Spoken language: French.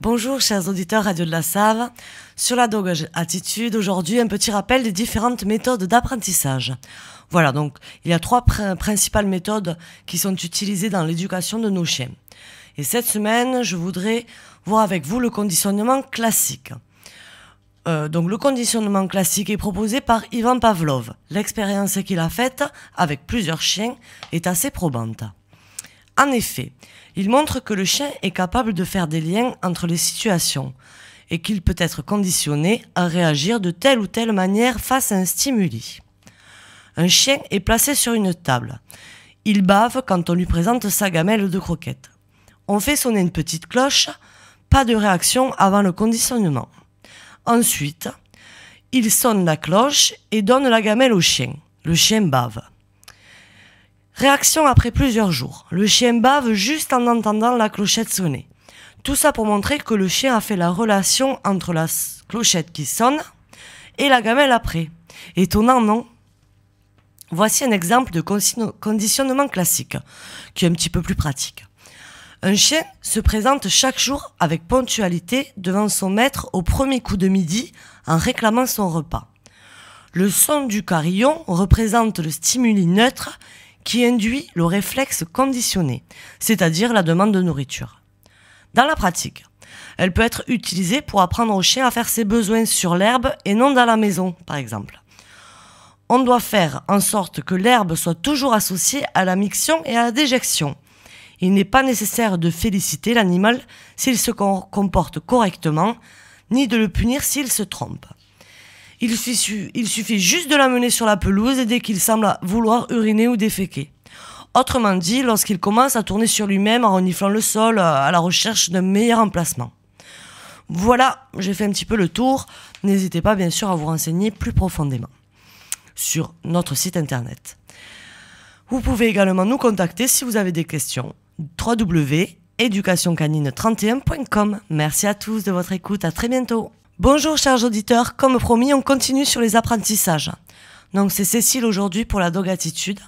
Bonjour chers auditeurs Radio de la Save. Sur la Dog Attitude, aujourd'hui un petit rappel des différentes méthodes d'apprentissage. Voilà, donc il y a trois principales méthodes qui sont utilisées dans l'éducation de nos chiens. Et cette semaine, je voudrais voir avec vous le conditionnement classique. Donc le conditionnement classique est proposé par Ivan Pavlov. L'expérience qu'il a faite avec plusieurs chiens est assez probante. En effet, il montre que le chien est capable de faire des liens entre les situations et qu'il peut être conditionné à réagir de telle ou telle manière face à un stimuli. Un chien est placé sur une table. Il bave quand on lui présente sa gamelle de croquettes. On fait sonner une petite cloche, pas de réaction avant le conditionnement. Ensuite, il sonne la cloche et donne la gamelle au chien. Le chien bave. Réaction après plusieurs jours. Le chien bave juste en entendant la clochette sonner. Tout ça pour montrer que le chien a fait la relation entre la clochette qui sonne et la gamelle après. Étonnant, non ? Voici un exemple de conditionnement classique, qui est un petit peu plus pratique. Un chien se présente chaque jour avec ponctualité devant son maître au premier coup de midi en réclamant son repas. Le son du carillon représente le stimuli neutre qui induit le réflexe conditionné, c'est-à-dire la demande de nourriture. Dans la pratique, elle peut être utilisée pour apprendre au chien à faire ses besoins sur l'herbe et non dans la maison, par exemple. On doit faire en sorte que l'herbe soit toujours associée à la miction et à la déjection. Il n'est pas nécessaire de féliciter l'animal s'il se comporte correctement, ni de le punir s'il se trompe. Il suffit juste de l'amener sur la pelouse dès qu'il semble vouloir uriner ou déféquer. Autrement dit, lorsqu'il commence à tourner sur lui-même en reniflant le sol à la recherche d'un meilleur emplacement. Voilà, j'ai fait un petit peu le tour. N'hésitez pas bien sûr à vous renseigner plus profondément sur notre site internet. Vous pouvez également nous contacter si vous avez des questions. www.educationcanine31.com. Merci à tous de votre écoute, à très bientôt. Bonjour chers auditeurs, comme promis, on continue sur les apprentissages. Donc c'est Cécile aujourd'hui pour la Dog Attitude.